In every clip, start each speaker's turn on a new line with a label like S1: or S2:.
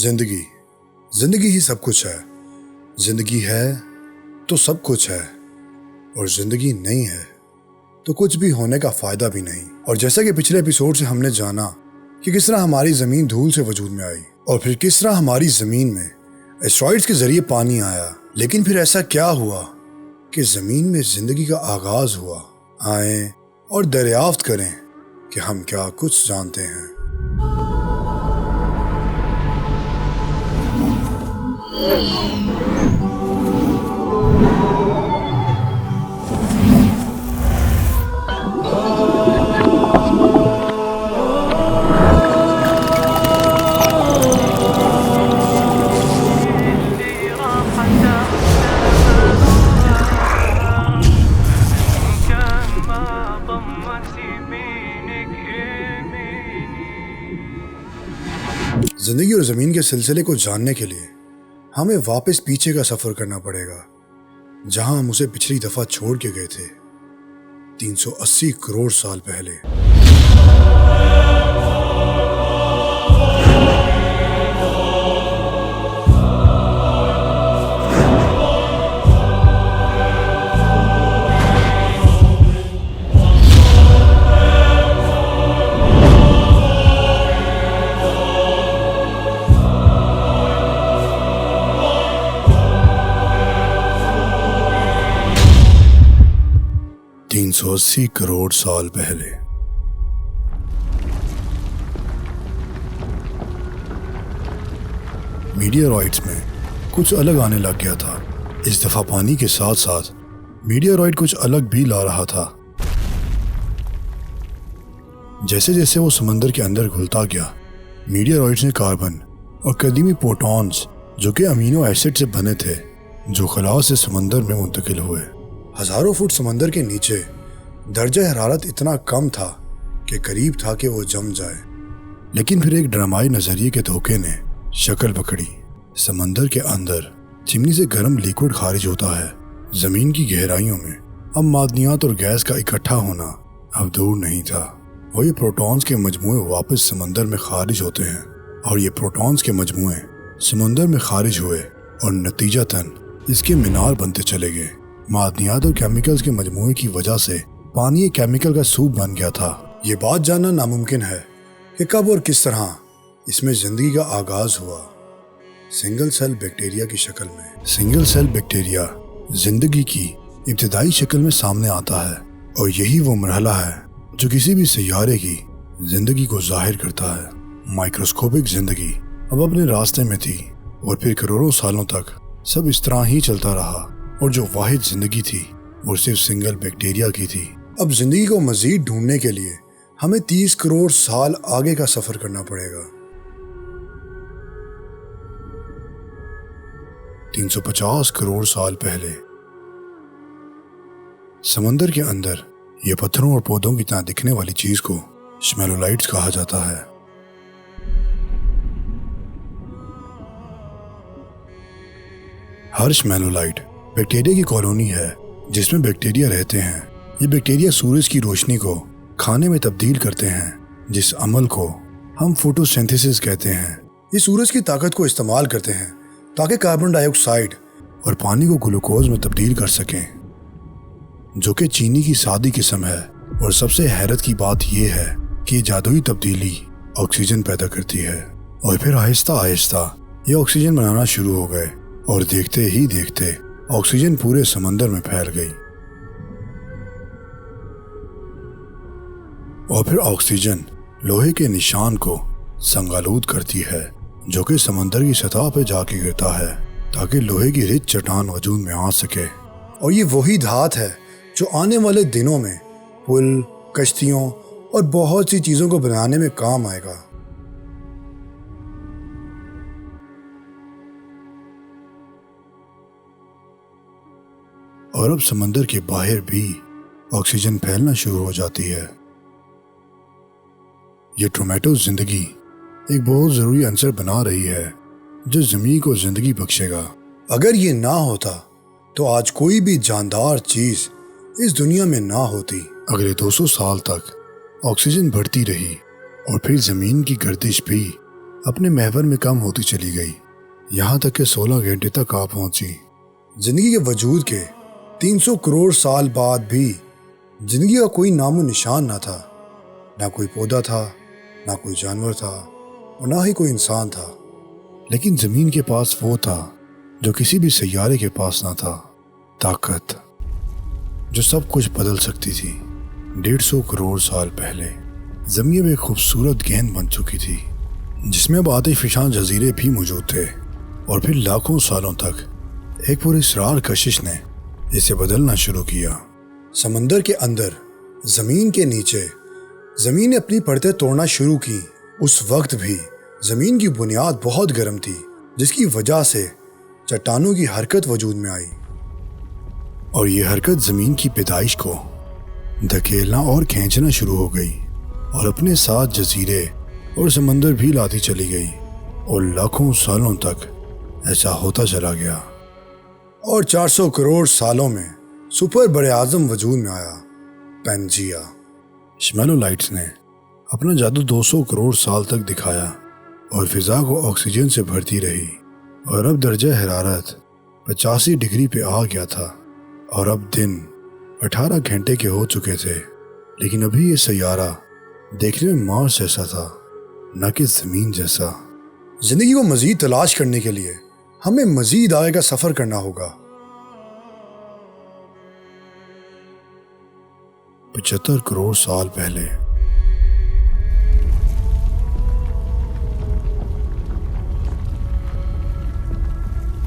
S1: जिंदगी ही सब कुछ है। जिंदगी है तो सब कुछ है, और जिंदगी नहीं है तो कुछ भी होने का फायदा भी नहीं। और जैसा कि पिछले एपिसोड से हमने जाना कि किस तरह हमारी जमीन धूल से वजूद में आई, और फिर किस तरह हमारी जमीन में एस्टेरॉइड्स के जरिए पानी आया, लेकिन फिर ऐसा क्या हुआ कि जमीन में जिंदगी का आगाज हुआ। आए और दरियाफ्त करें कि हम क्या कुछ जानते हैं। जिंदगी और ज़मीन के सिलसिले को जानने के लिए हमें वापस पीछे का सफ़र करना पड़ेगा, जहां हम उसे पिछली दफ़ा छोड़ के गए थे 380 करोड़ साल पहले। 380 करोड़ साल पहले। मीडियोराइट्स में कुछ अलग आने लग गया था। इस दफा पानी के साथ साथ मीडियोराइट कुछ अलग भी ला रहा था। जैसे जैसे वो समंदर के अंदर घुलता गया, मीडियोराइट्स ने कार्बन और कदीमी प्रोटॉन्स जो कि अमीनो एसिड से बने थे, जो खला से समंदर में मुंतकिल हुए। हजारों फुट समंदर के नीचे दर्जा हरारत इतना कम था कि करीब था कि वो जम जाए, लेकिन फिर एक ड्रामाई नजरिए के धोखे ने शक्ल पकड़ी। समंदर के अंदर चिमनी से गर्म लिक्विड खारिज होता है। जमीन की गहराइयों में अब मादनियात और गैस का इकट्ठा होना अब दूर नहीं था। वो ये प्रोटॉन्स के मजमूए वापस समंदर में खारिज होते हैं, और ये प्रोटॉन्स के मजमूए समंदर में खारिज हुए और नतीजतन इसके मीनार बनते चले गए। मादनियात और केमिकल्स के मजमूए की वजह से पानी एक केमिकल का सूप बन गया था। ये बात जानना नामुमकिन है कि कब और किस तरह इसमें जिंदगी का आगाज हुआ। सिंगल सेल बैक्टीरिया की शक्ल में। सिंगल सेल बैक्टीरिया जिंदगी की इब्तिदाई शक्ल में सामने आता है, और यही वो मरहला है जो किसी भी सैयारे की जिंदगी को जाहिर करता है। माइक्रोस्कोपिक जिंदगी अब अपने रास्ते में थी, और फिर करोड़ों सालों तक सब इस तरह ही चलता रहा, और जो वाहिद जिंदगी थी वो सिर्फ सिंगल बैक्टीरिया की थी। अब जिंदगी को मजीद ढूंढने के लिए हमें 30 करोड़ साल आगे का सफर करना पड़ेगा। 350 करोड़ साल पहले समंदर के अंदर ये पत्थरों और पौधों की तरह दिखने वाली चीज को श्मेलोलाइट्स कहा जाता है। हर श्मेलोलाइट बैक्टीरिया की कॉलोनी है जिसमें बैक्टीरिया रहते हैं। ये बैक्टीरिया सूरज की रोशनी को खाने में तब्दील करते हैं, जिस अमल को हम फोटोसिंथेसिस कहते हैं। ये सूरज की ताकत को इस्तेमाल करते हैं ताकि कार्बन डाइऑक्साइड और पानी को ग्लूकोज में तब्दील कर सकें, जो कि चीनी की सादी किस्म है। और सबसे हैरत की बात यह है कि जादुई तब्दीली ऑक्सीजन पैदा करती है, और फिर आहिस्ता आहिस्ता ये ऑक्सीजन बनाना शुरू हो गए, और देखते ही देखते ऑक्सीजन पूरे समंदर में फैल गई। और फिर ऑक्सीजन लोहे के निशान को संगालूद करती है, जो कि समंदर की सतह पर जाके गिरता है ताकि लोहे की रिच चट्टान वजूद में आ सके। और ये वही धात है जो आने वाले दिनों में पुल, कश्तियों और बहुत सी चीजों को बनाने में काम आएगा। और अब समंदर के बाहर भी ऑक्सीजन फैलना शुरू हो जाती है। ये टोमेटो जिंदगी एक बहुत ज़रूरी अंसर बना रही है जो ज़मीन को ज़िंदगी बख्शेगा। अगर ये ना होता तो आज कोई भी जानदार चीज़ इस दुनिया में ना होती। अगले 200 साल तक ऑक्सीजन बढ़ती रही और फिर ज़मीन की गर्दिश भी اپنے محور میں کم ہوتی چلی گئی، یہاں تک کہ 16 گھنٹے تک آ پہنچی۔ زندگی کے وجود کے 300 کروڑ سال بعد بھی زندگی کا کوئی نام و نشان نہ تھا، نہ کوئی پودا تھا، نہ کوئی جانور تھا، اور نہ ہی کوئی انسان تھا۔ لیکن زمین کے پاس وہ تھا جو کسی بھی سیارے کے پاس نہ تھا، طاقت جو سب کچھ بدل سکتی تھی۔ 150 کروڑ سال پہلے زمین اب ایک خوبصورت گیند بن چکی تھی، جس میں اب آتش فشاں جزیرے بھی موجود تھے، اور پھر لاکھوں سالوں تک ایک پراسرار کشش نے اسے بدلنا شروع کیا۔ سمندر کے اندر، زمین کے نیچے، زمین نے اپنی پرتیں توڑنا شروع کی۔ اس وقت بھی زمین کی بنیاد بہت گرم تھی، جس کی وجہ سے چٹانوں کی حرکت وجود میں آئی، اور یہ حرکت زمین کی پیدائش کو دھکیلنا اور کھینچنا شروع ہو گئی، اور اپنے ساتھ جزیرے اور سمندر بھی لاتی چلی گئی، اور لاکھوں سالوں تک ایسا ہوتا چلا گیا۔ اور 400 کروڑ سالوں میں سپر بر اعظم وجود میں آیا، پینجیا۔ شمیلولائٹس نے اپنا جادو 200 کروڑ سال تک دکھایا، اور فضا کو آکسیجن سے بھرتی رہی، اور اب درجہ حرارت 85 ڈگری پہ آ گیا تھا، اور اب دن 18 گھنٹے کے ہو چکے تھے۔ لیکن ابھی یہ سیارہ دیکھنے میں مارس جیسا تھا، نہ کہ زمین جیسا۔ زندگی کو مزید تلاش کرنے کے لیے ہمیں مزید آگے کا سفر کرنا ہوگا۔ 75 کروڑ سال پہلے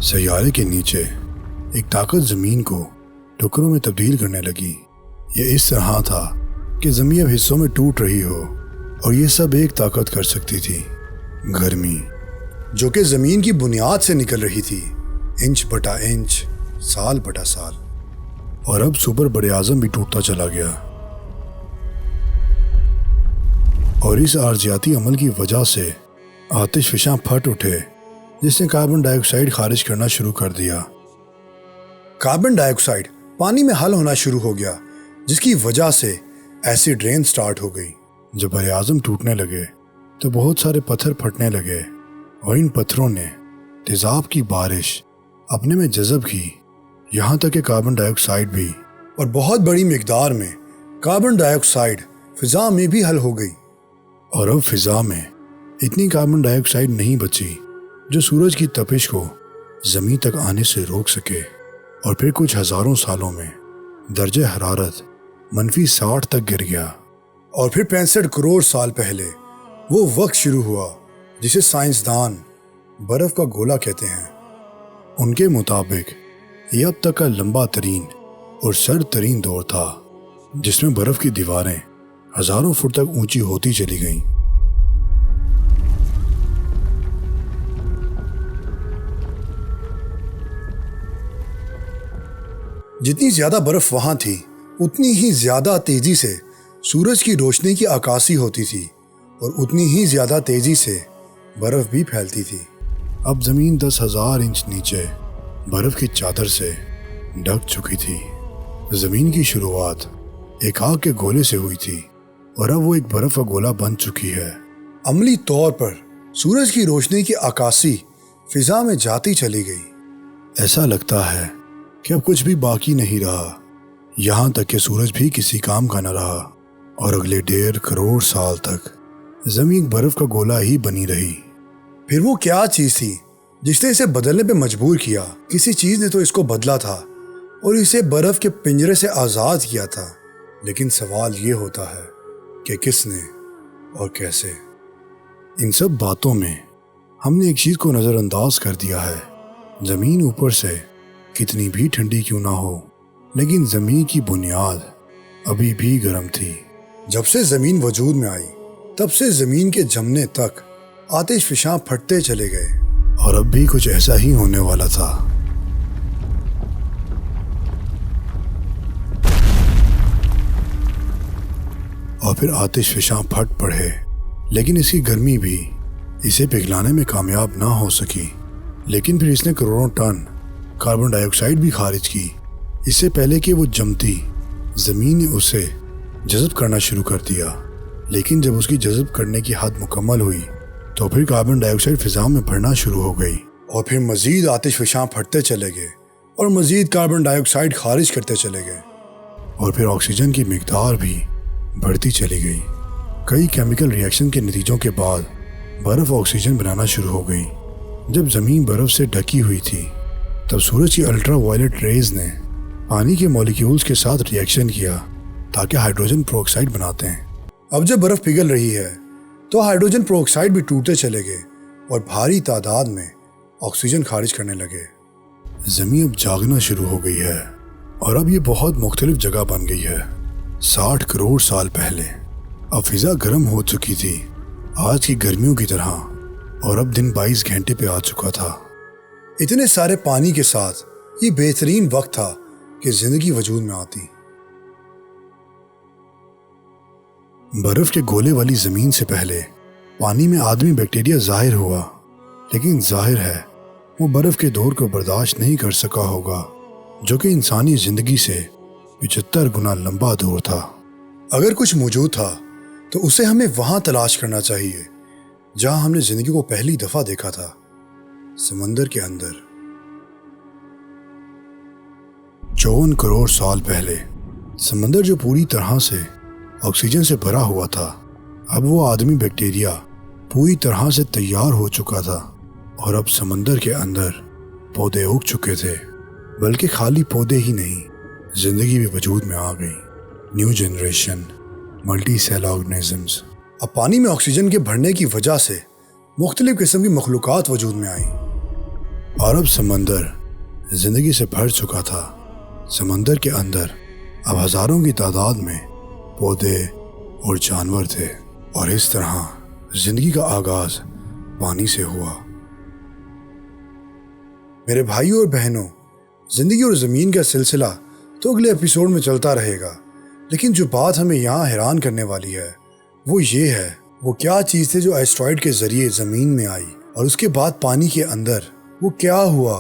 S1: سیارے کے نیچے ایک طاقت زمین کو ٹکڑوں میں تبدیل کرنے لگی۔ یہ اس طرح تھا کہ زمین اب حصوں میں ٹوٹ رہی ہو، اور یہ سب ایک طاقت کر سکتی تھی، گرمی، جو کہ زمین کی بنیاد سے نکل رہی تھی، انچ بٹا انچ، سال بٹا سال۔ اور اب سپر بر اعظم بھی ٹوٹتا چلا گیا، اور اس ارضیاتی عمل کی وجہ سے آتش فشاں پھٹ اٹھے، جس نے کاربن ڈائی آکسائڈ خارج کرنا شروع کر دیا۔ کاربن ڈائی آکسائڈ پانی میں حل ہونا شروع ہو گیا، جس کی وجہ سے ایسڈ رین سٹارٹ ہو گئی۔ جب بر اعظم ٹوٹنے لگے تو بہت سارے پتھر پھٹنے لگے، اور ان پتھروں نے تیزاب کی بارش اپنے میں جذب کی، یہاں تک کہ کاربن ڈائی آکسائڈ بھی، اور بہت بڑی مقدار میں کاربن ڈائی آکسائڈ فضا میں بھی حل ہو گئی۔ اور اب فضا میں اتنی کاربن ڈائی آکسائڈ نہیں بچی جو سورج کی تپش کو زمین تک آنے سے روک سکے، اور پھر کچھ ہزاروں سالوں میں درجہ حرارت -60 تک گر گیا۔ اور پھر 65 کروڑ سال پہلے وہ وقت شروع ہوا جسے سائنسدان برف کا گولا کہتے ہیں۔ ان کے مطابق یہ اب تک کا لمبا ترین اور سرد ترین دور تھا، جس میں برف کی دیواریں ہزاروں فٹ تک اونچی ہوتی چلی گئیں۔ جتنی زیادہ برف وہاں تھی، اتنی ہی زیادہ تیزی سے سورج کی روشنی کی عکاسی ہوتی تھی، اور اتنی ہی زیادہ تیزی سے برف بھی پھیلتی تھی۔ اب زمین 10,000 انچ نیچے برف کی چادر سے ڈھک چکی تھی۔ زمین کی شروعات ایک آگ کے گولے سے ہوئی تھی، اور اب وہ ایک برف کا گولا بن چکی ہے۔ عملی طور پر سورج کی روشنی کی عکاسی فضا میں جاتی چلی گئی۔ ایسا لگتا ہے کہ اب کچھ بھی باقی نہیں رہا، یہاں تک کہ سورج بھی کسی کام کا نہ رہا، اور اگلے 1.5 کروڑ سال تک زمین برف کا گولا ہی بنی رہی۔ پھر وہ کیا چیز تھی جس نے اسے بدلنے پہ مجبور کیا؟ کسی چیز نے تو اس کو بدلا تھا اور اسے برف کے پنجرے سے آزاد کیا تھا، لیکن سوال یہ ہوتا ہے کہ کس نے اور کیسے؟ ان سب باتوں میں ہم نے ایک چیز کو نظر انداز کر دیا ہے۔ زمین اوپر سے کتنی بھی ٹھنڈی کیوں نہ ہو، لیکن زمین کی بنیاد ابھی بھی گرم تھی۔ جب سے زمین وجود میں آئی، تب سے زمین کے جمنے تک آتش فشاں پھٹتے چلے گئے، اور اب بھی کچھ ایسا ہی ہونے والا تھا۔ اور پھر آتش فشاں پھٹ پڑے، لیکن اس کی گرمی بھی اسے پگھلانے میں کامیاب نہ ہو سکی۔ لیکن پھر اس نے کروڑوں ٹن کاربن ڈائی آکسائڈ بھی خارج کی، اس سے پہلے کہ وہ جمتی۔ زمین نے اسے جذب کرنا شروع کر دیا، لیکن جب اس کی جذب کرنے کی حد مکمل ہوئی تو तो फिर कार्बन डाइऑक्साइड फिजा में बढ़ना शुरू हो गई और फिर मजीद आतिशफशां फटते चले गए और मजीद कार्बन डाइऑक्साइड खारिज करते चले गए और फिर ऑक्सीजन की मिकदार भी बढ़ती चली गई। कई केमिकल रिएक्शन के नतीजों के बाद बर्फ़ ऑक्सीजन बनाना शुरू हो गई। जब ज़मीन बर्फ़ से ढकी हुई थी तब सूरज की अल्ट्रा वायलेट रेज ने पानी के मॉलिक्यूल्स के साथ रिएक्शन किया ताकि हाइड्रोजन पेरोक्साइड बनाते हैं। अब जब बर्फ़ पिघल रही है तो हाइड्रोजन पेरोक्साइड भी टूटते चले गए और भारी तादाद में ऑक्सीजन खारिज करने लगे। ज़मीन अब जागना शुरू हो गई है और अब ये बहुत मुख्तलिफ जगह बन गई है। 60 करोड़ साल पहले अब फिज़ा गर्म हो चुकी थी आज की गर्मियों की तरह और अब दिन 22 घंटे पे आ चुका था। इतने सारे पानी के साथ ये बेहतरीन वक्त था कि जिंदगी वजूद में आती। बर्फ के गोले वाली जमीन से पहले पानी में आदमी बैक्टीरिया जाहिर हुआ, लेकिन जाहिर है वो बर्फ के दौर को बर्दाश्त नहीं कर सका होगा जो कि इंसानी जिंदगी से 75 गुना लंबा दौर था। अगर कुछ मौजूद था तो उसे हमें वहां तलाश करना चाहिए जहां हमने जिंदगी को पहली दफा देखा था, समंदर के अंदर। 54 करोड़ साल पहले समंदर जो पूरी तरह से ऑक्सीजन से भरा हुआ था, अब वो आदमी बैक्टीरिया पूरी तरह से तैयार हो चुका था और अब समंदर के अंदर पौधे उग चुके थे। बल्कि खाली पौधे ही नहीं, जिंदगी भी वजूद में आ गई। New generation multi cell organisms. अब पानी में ऑक्सीजन के भरने की वजह से मुख्तलिफ किस्म की मखलूक़ात वजूद में आई और अब समंदर जिंदगी से भर चुका था। समंदर के अंदर अब हज़ारों की तादाद में पौधे और जानवर थे और इस तरह जिंदगी का आगाज पानी से हुआ। मेरे भाइयों और बहनों, जिंदगी और ज़मीन का सिलसिला तो अगले एपिसोड में चलता रहेगा, लेकिन जो बात हमें यहाँ हैरान करने वाली है वो ये है, वो क्या चीज़ थी जो एस्ट्रॉइड के ज़रिए ज़मीन में आई और उसके बाद पानी के अंदर वो क्या हुआ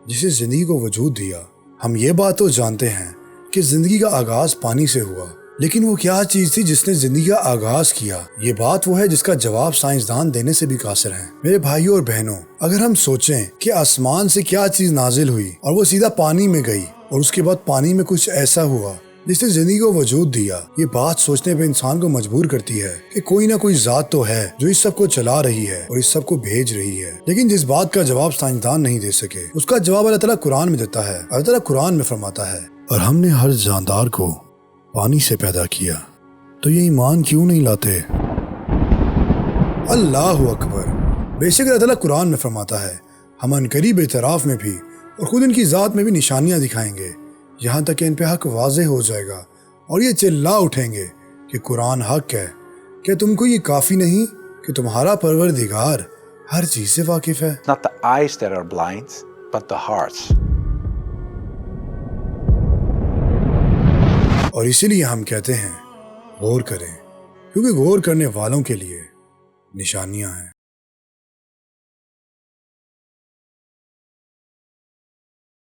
S1: जिसे ज़िंदगी को वजूद दिया। हम ये बात तो जानते हैं कि ज़िंदगी का आगाज़ पानी से हुआ, लेकिन वो क्या चीज़ थी जिसने ज़िंदगी का आगाज़ किया, ये बात वो है जिसका जवाब साइंसदान देने से भी कासिर हैं। मेरे भाइयों और बहनों, अगर हम सोचें कि आसमान से क्या चीज़ नाजिल हुई और वो सीधा पानी में गई और उसके बाद पानी में कुछ ऐसा हुआ जिसने जिंदगी को वजूद दिया, ये बात सोचने पे इंसान को मजबूर करती है कि कोई ना कोई ज़ात तो है जो इस सब को चला रही है और इस सब को भेज रही है। लेकिन जिस बात का जवाब साइंसदान नहीं दे सके, उसका जवाब अल्लाह ताला कुरान में देता है। अल्लाह ताला कुरान में फरमाता है, और हमने हर जानदार को पानी से पैदा किया, तो ये ईमान क्यों नहीं लाते? अल्लाह अकबर। बेशक अल्लाह ताला कुरान में फरमाता है, हम अनकरीब एतराफ़ में भी और खुद इनकी ज़ात में भी निशानियाँ दिखाएंगे, यहाँ तक कि इन पे हक वाज़े हो जाएगा और ये चिल्ला उठेंगे कि कुरान हक है। क्या तुमको ये काफ़ी नहीं कि तुम्हारा परवरदिगार हर चीज़ से वाकिफ़ है?
S2: Not the eyes that are blind, but the hearts.
S1: और इसीलिए हम कहते हैं गौर करें, क्योंकि गौर करने वालों के लिए निशानियाँ हैं।